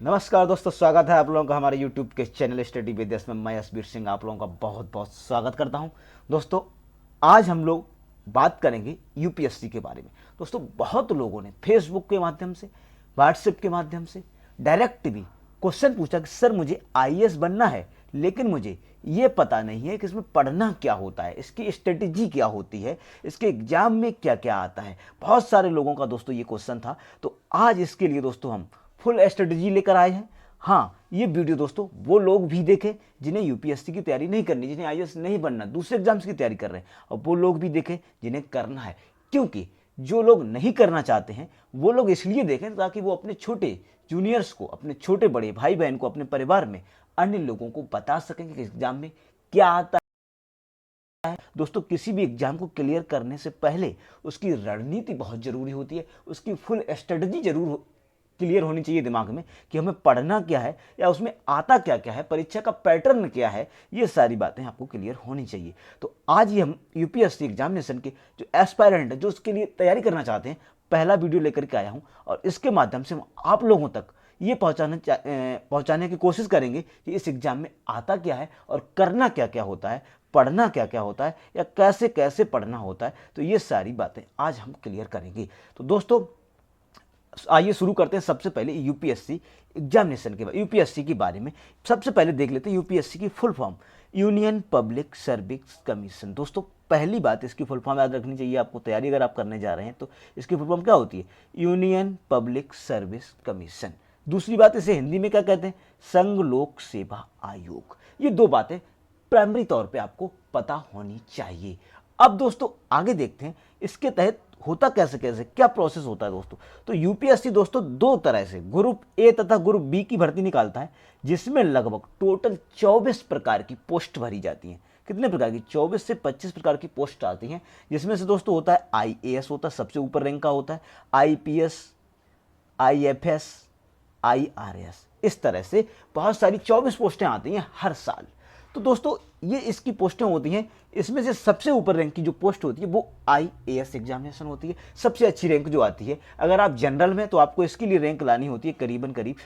नमस्कार दोस्तों, स्वागत है आप लोगों का हमारे YouTube के चैनल स्टडी विद में। मैं यशबीर सिंह आप लोगों का बहुत बहुत स्वागत करता हूं। दोस्तों, आज हम लोग बात करेंगे यूपीएससी के बारे में। दोस्तों, बहुत लोगों ने फेसबुक के माध्यम से, व्हाट्सएप के माध्यम से डायरेक्ट भी क्वेश्चन पूछा कि सर मुझे आईएएस बनना है, लेकिन मुझे ये पता नहीं है कि इसमें पढ़ना क्या होता है, इसकी स्ट्रेटेजी क्या होती है, इसके एग्जाम में क्या क्या आता है। बहुत सारे लोगों का दोस्तों ये क्वेश्चन था। तो आज इसके लिए दोस्तों हम फुल स्ट्रेटजी लेकर आए हैं। हाँ, ये वीडियो दोस्तों वो लोग भी देखें जिन्हें यूपीएससी की तैयारी नहीं करनी, जिन्हें आईएएस नहीं बनना, दूसरे एग्जाम्स की तैयारी कर रहे हैं, और वो लोग भी देखें जिन्हें करना है। क्योंकि जो लोग नहीं करना चाहते हैं वो लोग इसलिए देखें ताकि वो अपने छोटे जूनियर्स को, अपने छोटे बड़े भाई बहन को, अपने परिवार में अन्य लोगों को बता सकें कि एग्जाम में क्या आता है। दोस्तों, किसी भी एग्जाम को क्लियर करने से पहले उसकी रणनीति बहुत जरूरी होती है, उसकी फुल स्ट्रेटजी जरूर क्लियर होनी चाहिए दिमाग में कि हमें पढ़ना क्या है या उसमें आता क्या क्या है, परीक्षा का पैटर्न क्या है। ये सारी बातें आपको क्लियर होनी चाहिए। तो आज ही हम यूपीएससी एग्जामिनेशन के जो एस्पायरेंट है, जो उसके लिए तैयारी करना चाहते हैं, पहला वीडियो लेकर के आया हूं, और इसके माध्यम से हम आप लोगों तक ये पहुंचाने की कोशिश करेंगे कि इस एग्जाम में आता क्या है और करना क्या क्या होता है, पढ़ना क्या क्या होता है, या कैसे कैसे पढ़ना होता है। तो ये सारी बातें आज हम क्लियर करेंगे। तो दोस्तों, आइए शुरू करते हैं। सबसे पहले यूपीएससी एग्जामिनेशन के बारे, यूपीएससी के बारे में सबसे पहले देख लेते हैं यूपीएससी की full form, union public service commission. दोस्तों, पहली बात इसकी फुल फॉर्म याद रखनी चाहिए आपको, तैयारी अगर आप करने जा रहे हैं तो इसकी फुल फॉर्म क्या होती है? Union public service commission. दूसरी बात, इसे हिंदी में क्या कहते हैं? संघ लोक सेवा आयोग। ये दो बातें प्राइमरी तौर पे आपको पता होनी चाहिए। अब दोस्तों आगे देखते हैं इसके तहत होता कैसे कैसे, क्या प्रोसेस होता है दोस्तों। तो यूपीएससी दोस्तों दो तरह से ग्रुप ए तथा ग्रुप बी की भर्ती निकालता है, जिसमें लगभग टोटल 24 प्रकार की पोस्ट भरी जाती हैं। कितने प्रकार की? 24 से 25 प्रकार की पोस्ट आती हैं, जिसमें से दोस्तों होता है आईएएस, होता है सबसे ऊपर रैंक का होता है, आईपीएस, आईएफएस, आईआरएस। इस तरह से बहुत सारी 24 पोस्टें आती हैं हर साल। तो दोस्तों ये इसकी पोस्टें होती हैं, इसमें से सबसे ऊपर रैंक की जो पोस्ट होती है वो आईएएस एग्जामिनेशन होती है, सबसे अच्छी रैंक जो आती है। अगर आप जनरल में तो आपको इसके लिए रैंक लानी होती है करीबन करीब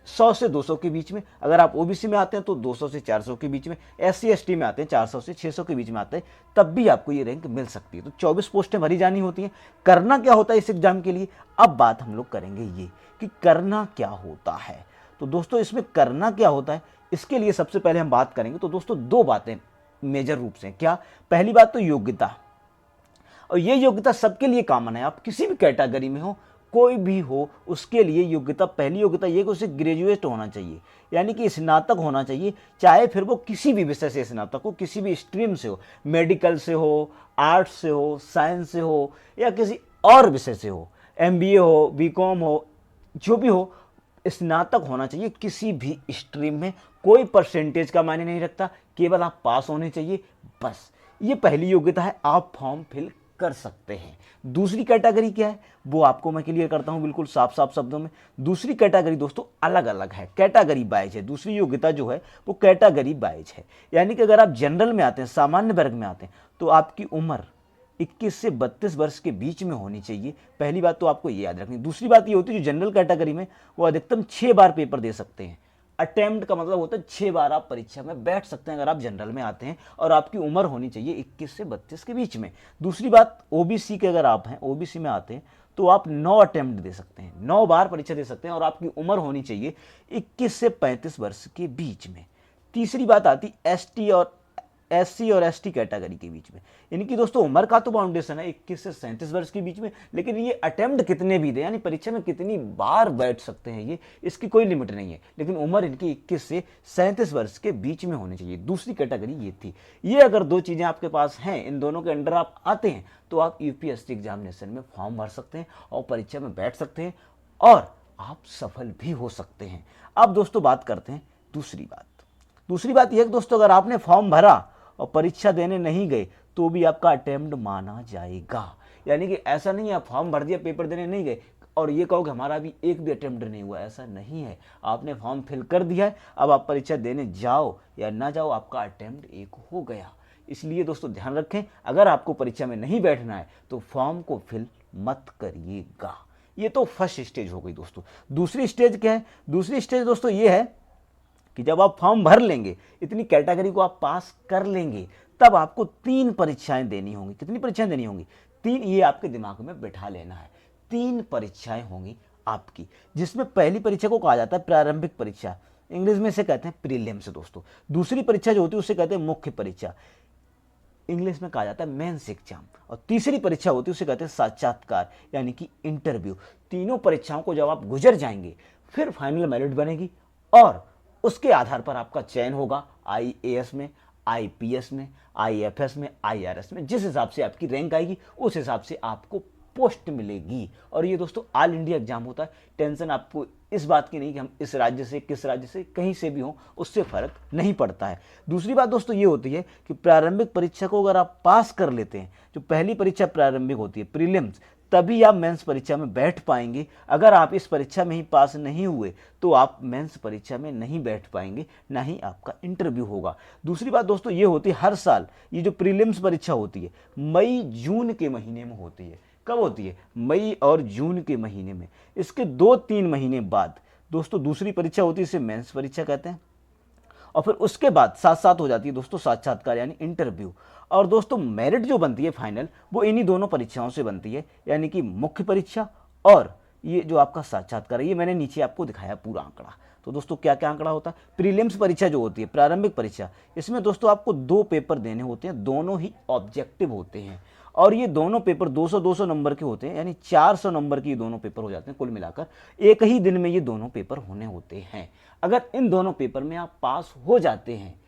100 से 200 के बीच में। अगर आप ओबीसी में आते हैं तो 200 से 400 के बीच में, एससी एसटी में आते हैं 400 से 600 के बीच में आते हैं, तब भी आपको ये रैंक मिल सकती है। तो 24 पोस्टें भरी जानी होती हैं। करना क्या होता है इस एग्जाम के लिए, अब बात हम लोग करेंगे ये कि करना क्या होता है। तो दोस्तों इसमें करना क्या होता है, इसके लिए सबसे पहले हम बात करेंगे। तो दोस्तों दो बातें मेजर रूप से क्या, पहली बात तो योग्यता, और ये योग्यता सबके लिए कॉमन है। आप किसी भी कैटेगरी में हो, कोई भी हो, उसके लिए योग्यता, पहली योग्यता ये कि उसे ग्रेजुएट होना चाहिए, यानी कि स्नातक होना चाहिए। चाहे फिर वो किसी भी विषय से स्नातक हो, किसी भी स्ट्रीम से हो, मेडिकल से हो, आर्ट्स से हो, साइंस से हो, या किसी और विषय से हो, एमबीए हो, बीकॉम हो, जो भी हो, स्नातक होना चाहिए किसी भी स्ट्रीम में। कोई परसेंटेज का मायने नहीं रखता, केवल आप पास होने चाहिए, बस। ये पहली योग्यता है, आप फॉर्म फिल कर सकते हैं। दूसरी कैटेगरी क्या है वो आपको मैं क्लियर करता हूं बिल्कुल साफ साफ शब्दों में। दूसरी कैटेगरी दोस्तों अलग अलग है, कैटेगरी वाइज है। दूसरी योग्यता जो है वो कैटेगरी वाइज है, यानी कि अगर आप जनरल में आते हैं, सामान्य वर्ग में आते हैं, तो आपकी उम्र 21 से 32 वर्ष के बीच में होनी चाहिए। पहली बात तो आपको ये याद रखनी। दूसरी बात ये होती है जो जनरल कैटेगरी में वो अधिकतम 6 बार पेपर दे सकते हैं। अटेम्प्ट का मतलब होता है 6 बार आप परीक्षा में बैठ सकते हैं अगर आप जनरल में आते हैं, और आपकी उम्र होनी चाहिए 21 से 32 के बीच में। दूसरी बात, ओबीसी के अगर आप हैं, ओबीसी में आते हैं, तो आप 9 अटेम्प्ट दे सकते हैं, 9 बार परीक्षा दे सकते हैं, और आपकी उम्र होनी चाहिए 21 से 35 वर्ष के बीच में। तीसरी बात आती एसटी और एससी और एसटी कैटेगरी के बीच में। इनकी दोस्तों उम्र का तो बाउंडेशन है 21 से 37 वर्ष के बीच में, लेकिन ये अटेम्प्ट कितने भी दें, यानी परीक्षा में कितनी बार बैठ सकते हैं ये, इसकी कोई लिमिट नहीं है, लेकिन उम्र इनकी 21 से 37 वर्ष के बीच में होनी चाहिए। दूसरी कैटेगरी ये थी। ये अगर दो चीज़ें आपके पास हैं, इन दोनों के अंडर आप आते हैं, तो आप यूपीएससी एग्जामिनेशन में फॉर्म भर सकते हैं और परीक्षा में बैठ सकते हैं, और आप सफल भी हो सकते हैं। अब दोस्तों बात करते हैं दूसरी बात। दूसरी बात यह कि दोस्तों अगर आपने फॉर्म भरा और परीक्षा देने नहीं गए तो भी आपका अटेम्प्ट माना जाएगा। यानी कि ऐसा नहीं है आप फॉर्म भर दिया, पेपर देने नहीं गए और ये कहो कि हमारा अभी एक भी अटेम्प्ट नहीं हुआ, ऐसा नहीं है। आपने फॉर्म फिल कर दिया है, अब आप परीक्षा देने जाओ या ना जाओ, आपका अटेम्प्ट एक हो गया। इसलिए दोस्तों ध्यान रखें, अगर आपको परीक्षा में नहीं बैठना है तो फॉर्म को फिल मत करिएगा। ये तो फर्स्ट स्टेज हो गई दोस्तों। दूसरी स्टेज क्या है? दूसरी स्टेज दोस्तों ये है कि जब आप फॉर्म भर लेंगे, इतनी कैटेगरी को आप पास कर लेंगे, तब आपको 3 परीक्षाएं देनी होंगी। कितनी परीक्षाएं देनी होंगी? 3। ये आपके दिमाग में बैठा लेना है। 3 परीक्षाएं होंगी आपकी, जिसमें पहली परीक्षा को कहा जाता है प्रारंभिक परीक्षा, इंग्लिश में इसे कहते हैं प्रीलिम्स दोस्तों। दूसरी परीक्षा जो होती है उसे कहते हैं मुख्य परीक्षा, इंग्लिश में कहा जाता है मेंस एग्जाम। और तीसरी परीक्षा होती है उसे कहते हैं साक्षात्कार यानी कि इंटरव्यू। तीनों परीक्षाओं को जब आप गुजर जाएंगे, फिर फाइनल मेरिट बनेगी और उसके आधार पर आपका चयन होगा आईएएस में, आईपीएस में, आईएफएस में, आईआरएस में। जिस हिसाब से आपकी रैंक आएगी उस हिसाब से आपको पोस्ट मिलेगी। और ये दोस्तों ऑल इंडिया एग्जाम होता है। टेंशन आपको इस बात की नहीं कि हम इस राज्य से, किस राज्य से, कहीं से भी हों, उससे फर्क नहीं पड़ता है। दूसरी बात दोस्तों ये होती है कि प्रारंभिक परीक्षा को अगर आप पास कर लेते हैं, जो पहली परीक्षा प्रारंभिक होती है प्रीलिम्स, तभी आप मेंस परीक्षा में बैठ पाएंगे। अगर आप इस परीक्षा में ही पास नहीं हुए तो आप मेंस परीक्षा में नहीं बैठ पाएंगे, ना ही आपका इंटरव्यू होगा। दूसरी बात दोस्तों ये होती है, हर साल ये जो प्रीलिम्स परीक्षा होती है मई जून के महीने में होती है। कब होती है? मई और जून के महीने में। इसके 2-3 महीने बाद दोस्तों दूसरी परीक्षा होती है, इसे मेंस परीक्षा कहते हैं। और फिर उसके बाद साथ साथ हो जाती है दोस्तों साक्षात्कार यानी इंटरव्यू। और दोस्तों मेरिट जो बनती है फाइनल, वो इन्हीं दोनों परीक्षाओं से बनती है, यानी कि मुख्य परीक्षा और ये जो आपका साक्षात्कार है। ये मैंने नीचे आपको दिखाया पूरा आंकड़ा। तो दोस्तों क्या क्या आंकड़ा होता है? प्रीलिम्स परीक्षा जो होती है प्रारंभिक परीक्षा, इसमें दोस्तों आपको 2 पेपर देने होते हैं, दोनों ही ऑब्जेक्टिव होते हैं। और ये दोनों पेपर 200-200 नंबर के होते हैं, यानी 400 नंबर के ये दोनों पेपर हो जाते हैं कुल मिलाकर। एक ही दिन में ये दोनों पेपर होने होते हैं। अगर इन दोनों पेपर में आप पास हो जाते हैं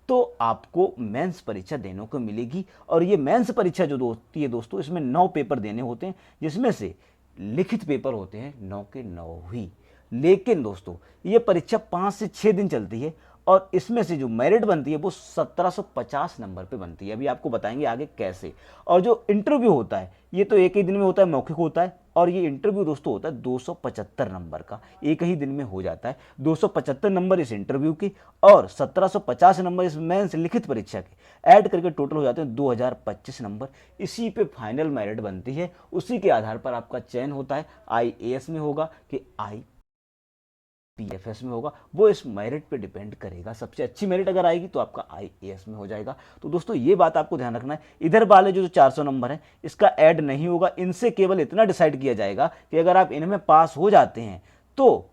तो आपको मेंस परीक्षा देने को मिलेगी। और ये मेंस परीक्षा जो होती है दोस्तों, इसमें 9 पेपर देने होते हैं, जिसमें से लिखित पेपर होते हैं 9 के 9 ही। लेकिन दोस्तों ये परीक्षा 5 से 6 दिन चलती है और इसमें से जो मेरिट बनती है वो 1750 नंबर पे बनती है। अभी आपको बताएंगे आगे कैसे। और जो इंटरव्यू होता है ये तो एक ही दिन में होता है, मौखिक होता है। और ये इंटरव्यू दोस्तों होता है 275 नंबर का, एक ही दिन में हो जाता है। 275 नंबर इस इंटरव्यू के और 1750 नंबर इस मेंस लिखित परीक्षा के, ऐड करके टोटल हो जाते हैं 2025 नंबर। इसी पे फाइनल मेरिट बनती है, उसी के आधार पर आपका चयन होता है। आईएएस में होगा कि आईपीएफएस में होगा, वो इस मेरिट पे डिपेंड करेगा। सबसे अच्छी मेरिट अगर आएगी तो आपका आईएएस में हो जाएगा। तो दोस्तों ये बात आपको ध्यान रखना है, इधर वाले जो 400 नंबर है इसका ऐड नहीं होगा। इनसे केवल इतना डिसाइड किया जाएगा कि अगर आप इनमें पास हो जाते हैं तो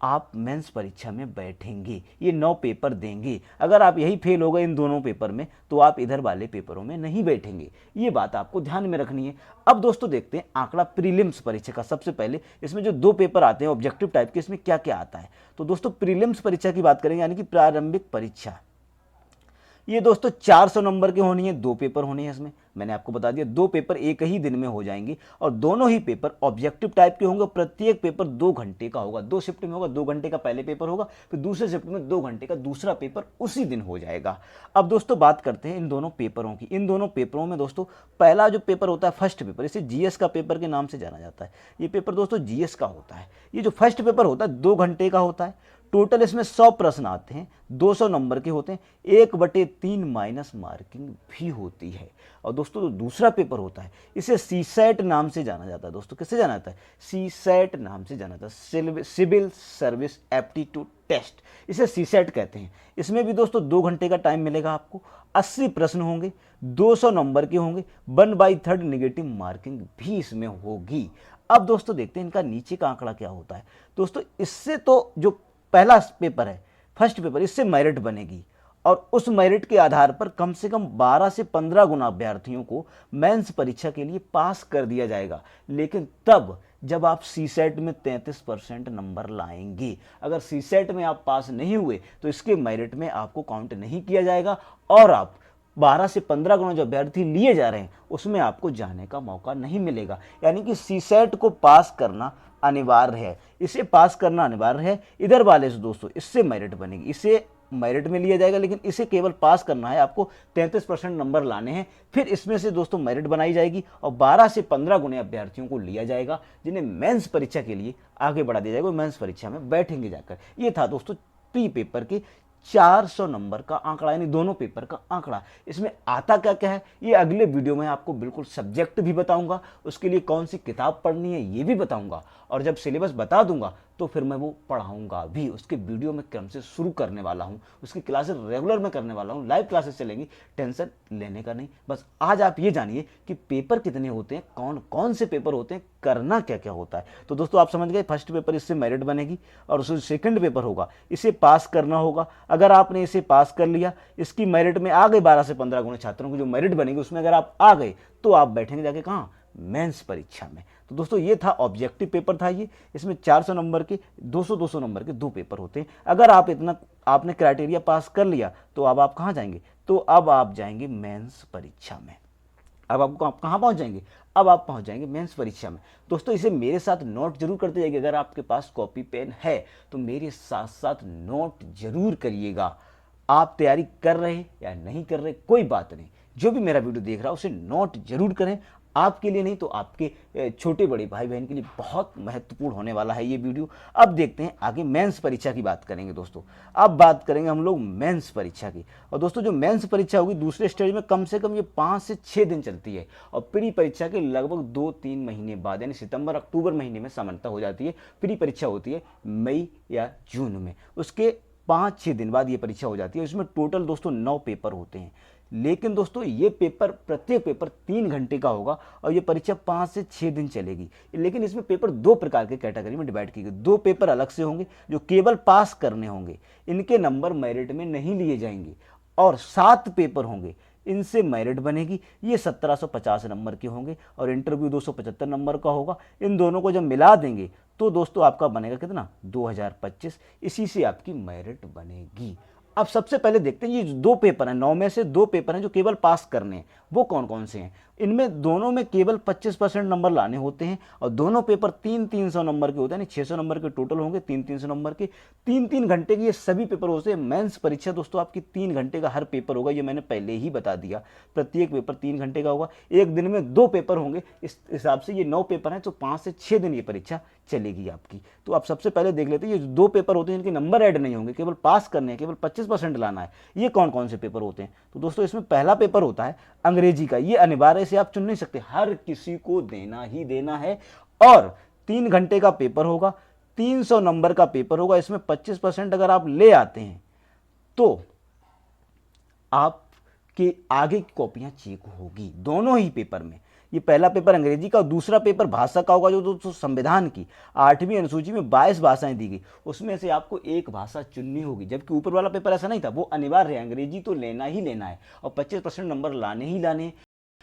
आप मेंस परीक्षा में बैठेंगे, ये 9 पेपर देंगे। अगर आप यही फेल हो गए इन दोनों पेपर में तो आप इधर वाले पेपरों में नहीं बैठेंगे। ये बात आपको ध्यान में रखनी है। अब दोस्तों देखते हैं आंकड़ा प्रीलिम्स परीक्षा का। सबसे पहले इसमें जो 2 पेपर आते हैं ऑब्जेक्टिव टाइप के, इसमें क्या क्या आता है। तो दोस्तों प्रीलिम्स परीक्षा की बात करेंगे, यानी कि प्रारंभिक परीक्षा। ये दोस्तों 400 नंबर के होनी है, 2 पेपर होने हैं इसमें। मैंने आपको बता दिया 2 पेपर एक ही दिन में हो जाएंगे और दोनों ही पेपर ऑब्जेक्टिव टाइप के होंगे। प्रत्येक पेपर 2 घंटे का होगा, 2 शिफ्ट में होगा। 2 घंटे का पहले पेपर होगा, फिर दूसरे शिफ्ट में 2 घंटे का दूसरा पेपर उसी दिन हो जाएगा। अब दोस्तों बात करते हैं इन दोनों पेपरों की। इन दोनों पेपरों में दोस्तों पहला जो पेपर होता है फर्स्ट पेपर, इसे जीएस का पेपर के नाम से जाना जाता है। ये पेपर दोस्तों जीएस का होता है। ये जो फर्स्ट पेपर होता है 2 घंटे का होता है। टोटल इसमें 100 प्रश्न आते हैं, 200 नंबर के होते हैं। 1/3 माइनस मार्किंग भी होती है। और दोस्तों जो दूसरा पेपर होता है इसे सीसैट नाम से जाना जाता है। दोस्तों किससे जाना जाता है? सीसैट नाम से जाना जाता है, सिविल सर्विस एप्टीट्यूड टेस्ट, इसे सीसैट कहते हैं। इसमें भी दोस्तों 2 घंटे का टाइम मिलेगा आपको। 80 प्रश्न होंगे, 200 नंबर के होंगे। 1/3 नेगेटिव मार्किंग भी इसमें होगी। अब दोस्तों देखते हैं इनका नीचे का आंकड़ा क्या होता है। दोस्तों इससे तो जो पहला पेपर है फर्स्ट पेपर, इससे मेरिट बनेगी और उस मेरिट के आधार पर कम से कम 12 से 15 गुना अभ्यर्थियों को मेंस परीक्षा के लिए पास कर दिया जाएगा। लेकिन तब जब आप सीसेट में 33% नंबर लाएंगे। अगर सीसेट में आप पास नहीं हुए तो इसके मेरिट में आपको काउंट नहीं किया जाएगा और आप 12 से 15 गुना जो अभ्यर्थी लिए जा रहे हैं उसमें आपको जाने का मौका नहीं मिलेगा। यानी कि सीसेट को पास करना अनिवार्य है, इसे पास करना अनिवार्य है। इधर वाले से दोस्तों इससे मेरिट बनेगी, इसे मेरिट में लिया जाएगा, लेकिन इसे केवल पास करना है। आपको 33% नंबर लाने हैं, फिर इसमें से दोस्तों मेरिट बनाई जाएगी और 12 से 15 गुने अभ्यर्थियों को लिया जाएगा, जिन्हें मेंस परीक्षा के लिए आगे बढ़ा दिया जाएगा, मेंस परीक्षा में बैठेंगे जाकर। ये था दोस्तों प्री पेपर के 400 नंबर का आंकड़ा, यानी दोनों पेपर का आंकड़ा। इसमें आता क्या क्या है ये अगले वीडियो में आपको बिल्कुल सब्जेक्ट भी बताऊंगा, उसके लिए कौन सी किताब पढ़नी है ये भी बताऊंगा, और जब सिलेबस बता दूंगा तो फिर मैं वो पढ़ाऊंगा भी। उसके वीडियो में क्रम से शुरू करने वाला हूँ, उसकी क्लासेस रेगुलर में करने वाला हूँ, लाइव क्लासेस चलेंगी, टेंशन लेने का नहीं। बस आज आप ये जानिए कि पेपर कितने होते हैं, कौन कौन से पेपर होते हैं, करना क्या क्या होता है। तो दोस्तों आप समझ गए, फर्स्ट पेपर इससे मेरिट बनेगी, और उससे सेकंड पेपर होगा इसे पास करना होगा। अगर आपने इसे पास कर लिया, इसकी मेरिट में आ गए 12 से 15 गुणे छात्रों की जो मेरिट बनेगी उसमें अगर आप आ गए तो आप बैठेंगे जाके कहाँ, मेंस परीक्षा में। तो दोस्तों ये था ऑब्जेक्टिव पेपर था ये, इसमें 400 नंबर के 200-200 नंबर के 2 पेपर होते हैं। अगर आप इतना आपने क्राइटेरिया पास कर लिया तो अब आप कहाँ जाएंगे, तो अब आप जाएंगे मेंस परीक्षा में। अब आपको आप कहाँ पहुँच जाएंगे, अब आप पहुँच जाएंगे मेंस परीक्षा में। दोस्तों इसे मेरे साथ नोट जरूर करते जाइए, अगर आपके पास कॉपी पेन है तो मेरे साथ साथ नोट जरूर करिएगा। आप तैयारी कर रहे हैं या नहीं कर रहे कोई बात नहीं, जो भी मेरा वीडियो देख रहा है उसे नोट जरूर करें। आपके लिए नहीं तो आपके छोटे बड़े भाई बहन के लिए बहुत महत्वपूर्ण होने वाला है ये वीडियो। अब देखते हैं आगे मेंस परीक्षा की बात करेंगे दोस्तों। अब बात करेंगे हम लोग मेंस परीक्षा की। और दोस्तों जो मेंस परीक्षा होगी दूसरे स्टेज में कम से कम ये 5 से 6 दिन चलती है, और प्री परीक्षा के लगभग 2-3 महीने बाद, यानी सितंबर अक्टूबर महीने में सामान्यतः हो जाती है। प्री परीक्षा होती है मई या जून में, उसके 5-6 दिन बाद ये परीक्षा हो जाती है। इसमें टोटल दोस्तों 9 पेपर होते हैं, लेकिन दोस्तों ये पेपर प्रत्येक पेपर 3 घंटे का होगा, और ये परीक्षा 5 से 6 दिन चलेगी। लेकिन इसमें पेपर 2 प्रकार के कैटेगरी में डिवाइड की गई। 2 पेपर अलग से होंगे जो केवल पास करने होंगे, इनके नंबर मेरिट में नहीं लिए जाएंगे, और 7 पेपर होंगे, इनसे मेरिट बनेगी। ये 1750 नंबर के होंगे, और इंटरव्यू 275 नंबर का होगा। इन दोनों को जब मिला देंगे तो दोस्तों आपका बनेगा कितना, 2025। इसी से आपकी मेरिट बनेगी। अब सबसे पहले देखते हैं ये 2 पेपर हैं, 9 में से 2 पेपर हैं जो केवल पास करने हैं, वो कौन कौन से हैं। इनमें दोनों में केवल 25% नंबर लाने होते हैं, और दोनों पेपर 300-300 नंबर के होते हैं, यानी 600 नंबर के टोटल होंगे, 300-300 नंबर के। 3-3 घंटे के ये सभी पेपर होते हैं। मेंस परीक्षा दोस्तों आपकी 3 घंटे का हर पेपर होगा, ये मैंने पहले ही बता दिया। प्रत्येक पेपर 3 घंटे का होगा, एक दिन में 2 पेपर होंगे। इस हिसाब से ये 9 पेपर हैं, तो 5 से 6 दिन ये परीक्षा चलेगी आपकी। तो आप सबसे पहले देख लेते हैं ये 2 पेपर होते हैं जिनके नंबर ऐड नहीं होंगे, केवल पास करने हैं, केवल 25% लाना है। ये कौन कौन से पेपर होते हैं, तो दोस्तों इसमें पहला पेपर होता है अंग्रेजी का। ये अनिवार्य से आप चुन नहीं सकते, हर किसी को देना ही देना है, और 3 घंटे का पेपर होगा, 300 नंबर का पेपर होगा। इसमें 25% अगर आप ले आते हैं तो आपके आगे की कॉपियां चेक होगी दोनों ही पेपर में। ये पहला पेपर अंग्रेजी का, और दूसरा पेपर भाषा का होगा, जो दोस्तों संविधान की 8वीं अनुसूची में 22 भाषाएं दी गई, उसमें से आपको एक भाषा चुननी होगी। जबकि ऊपर वाला पेपर ऐसा नहीं था, वो अनिवार्य है, अंग्रेजी तो लेना ही लेना है, और 25% नंबर लाने ही लाने हैं।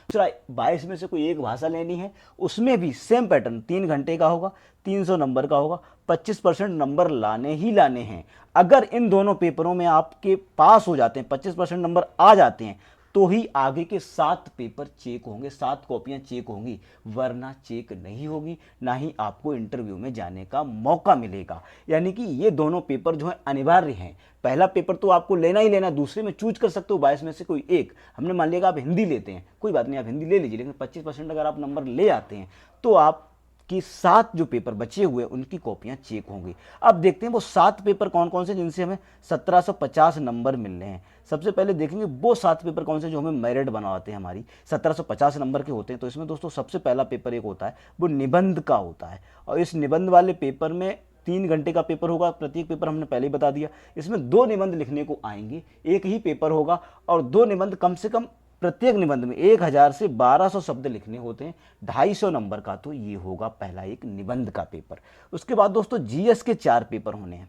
दूसरा 22 में से कोई एक भाषा लेनी है, उसमें भी सेम पैटर्न, 3 घंटे का होगा, 300 नंबर का होगा, 25% नंबर लाने ही लाने हैं। अगर इन दोनों पेपरों में आपके पास हो जाते हैं, 25% नंबर आ जाते हैं, तो ही आगे के 7 पेपर चेक होंगे, 7 कॉपियां चेक होंगी, वरना चेक नहीं होगी, ना ही आपको इंटरव्यू में जाने का मौका मिलेगा। यानी कि ये दोनों पेपर जो है अनिवार्य हैं। पहला पेपर तो आपको लेना ही लेना, दूसरे में चूज कर सकते हो 22 में से कोई एक। हमने मान लिया कि आप हिंदी लेते हैं, कोई बात नहीं, आप हिंदी ले लीजिए, लेकिन 25% अगर आप नंबर ले आते हैं तो आप कि 7 जो पेपर बचे हुए उनकी कॉपियां चेक होंगी। अब देखते हैं वो 7 पेपर कौन कौन से जिनसे हमें 1750 नंबर मिल रहे हैं। सबसे पहले देखेंगे वो 7 पेपर कौन से जो हमें मेरिट बनवाते हैं, हमारी 1750 नंबर के होते हैं। तो इसमें दोस्तों सबसे पहला पेपर एक होता है वो निबंध का होता है, और इस निबंध वाले पेपर में 3 घंटे का पेपर होगा। प्रत्येक पेपर हमने पहले ही बता दिया। इसमें 2 निबंध लिखने को आएंगे, एक ही पेपर होगा, और 2 निबंध कम से कम प्रत्येक निबंध में 1000 से 1200 शब्द लिखने होते हैं। 250 नंबर का तो ये होगा पहला एक निबंध का पेपर। उसके बाद दोस्तों जीएस के 4 पेपर होने हैं।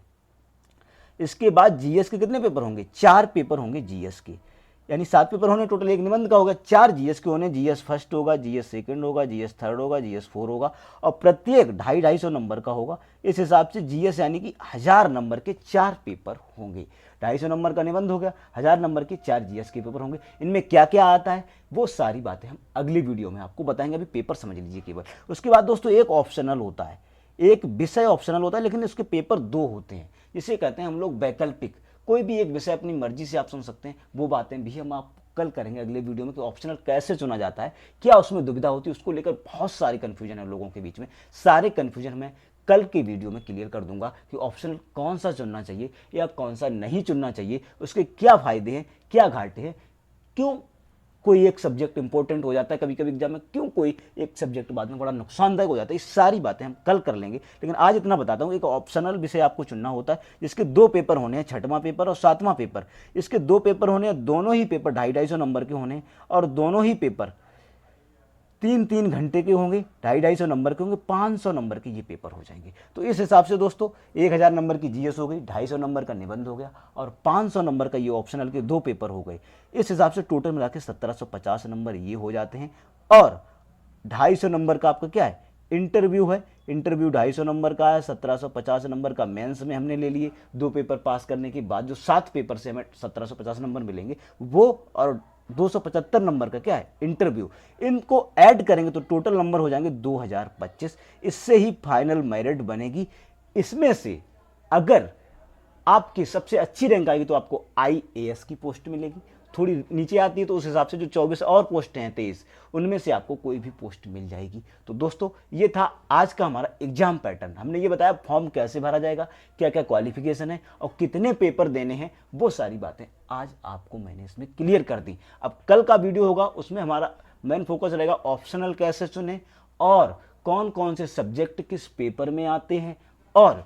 इसके बाद जीएस के कितने पेपर होंगे, 4 पेपर होंगे जीएस के, यानी 7 पेपर होने टोटल, एक निबंध का होगा, 4 जीएस के होने। जीएस फर्स्ट होगा, जीएस सेकंड होगा, जीएस थर्ड होगा, जीएस 4 होगा, और प्रत्येक 250-250 नंबर का होगा। इस हिसाब से जीएस यानी कि 1000 नंबर के 4 पेपर होंगे। 250 नंबर का निबंध हो गया, 1000 नंबर के 4 जीएस के पेपर होंगे। इनमें क्या क्या आता है वो सारी बातें हम अगली वीडियो में आपको बताएंगे, अभी पेपर समझ लीजिए केवल। उसके बाद दोस्तों एक ऑप्शनल होता है, एक विषय ऑप्शनल होता है, लेकिन उसके पेपर 2 होते हैं, जिसे कहते हैं हम लोग वैकल्पिक। कोई भी एक विषय अपनी मर्जी से आप सुन सकते हैं। वो बातें भी हम आप कल करेंगे अगले वीडियो में कि ऑप्शनल कैसे चुना जाता है, क्या उसमें दुविधा होती है, उसको लेकर बहुत सारी कंफ्यूजन है लोगों के बीच में। सारे कंफ्यूजन में कल की वीडियो में क्लियर कर दूंगा कि ऑप्शनल कौन सा चुनना चाहिए या कौन सा नहीं चुनना चाहिए, उसके क्या फायदे हैं, क्या घाटे हैं, क्यों कोई एक सब्जेक्ट इंपॉर्टेंट हो जाता है कभी कभी एग्जाम में, क्यों कोई एक सब्जेक्ट बाद में बड़ा नुकसानदायक हो जाता है। ये सारी बातें हम कल कर लेंगे, लेकिन आज इतना बताता हूँ, एक ऑप्शनल विषय आपको चुनना होता है जिसके 2 पेपर होने हैं, 6वां पेपर और 7वां पेपर। इसके 2 पेपर होने हैं, दोनों ही पेपर 250-250 नंबर के होने हैं और दोनों ही पेपर 3-3 घंटे के होंगे, 250-250 नंबर के होंगे, 500 नंबर के ये पेपर हो जाएंगे। तो इस हिसाब से दोस्तों 1000 नंबर की जीएस हो गई, 250 नंबर का निबंध हो गया और 500 नंबर का ये ऑप्शनल के 2 पेपर हो गए। इस हिसाब से टोटल मिला के 1750 नंबर ये हो जाते हैं। और 250 नंबर का आपका क्या है, इंटरव्यू है। इंटरव्यू 250 नंबर का है, 1750 नंबर का मेंस में हमने ले लिए। 2 पेपर पास करने के बाद जो 7 पेपर से हमें 1750 नंबर मिलेंगे वो, और 275 नंबर का क्या है, इंटरव्यू। इनको ऐड करेंगे तो टोटल नंबर हो जाएंगे 2025। इससे ही फाइनल मेरिट बनेगी। इसमें से अगर आपकी सबसे अच्छी रैंक आएगी तो आपको आईएएस की पोस्ट मिलेगी, थोड़ी नीचे आती है तो उस हिसाब से जो 24 और पोस्ट हैं 23, उनमें से आपको कोई भी पोस्ट मिल जाएगी। तो दोस्तों ये था आज का हमारा एग्जाम पैटर्न। हमने ये बताया फॉर्म कैसे भरा जाएगा, क्या क्या क्वालिफिकेशन है और कितने पेपर देने हैं, वो सारी बातें आज आपको मैंने इसमें क्लियर कर दी। अब कल का वीडियो होगा, उसमें हमारा मेन फोकस रहेगा ऑप्शनल कैसे चुने और कौन कौन से सब्जेक्ट किस पेपर में आते हैं और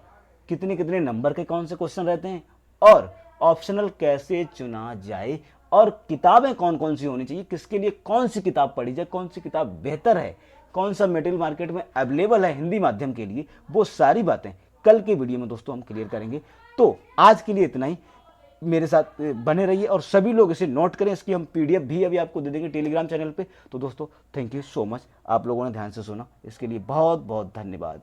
कितने कितने नंबर के कौन से क्वेश्चन रहते हैं और ऑप्शनल कैसे चुना जाए और किताबें कौन कौन सी होनी चाहिए, किसके लिए कौन सी किताब पढ़ी जाए, कौन सी किताब बेहतर है, कौन सा मटेरियल मार्केट में अवेलेबल है हिंदी माध्यम के लिए, वो सारी बातें कल के वीडियो में दोस्तों हम क्लियर करेंगे। तो आज के लिए इतना ही, मेरे साथ बने रहिए और सभी लोग इसे नोट करें। इसकी हम पीडीएफ भी अभी आपको दे देंगे टेलीग्राम चैनल पे। तो दोस्तों थैंक यू सो मच, आप लोगों ने ध्यान से सुना, इसके लिए बहुत बहुत धन्यवाद।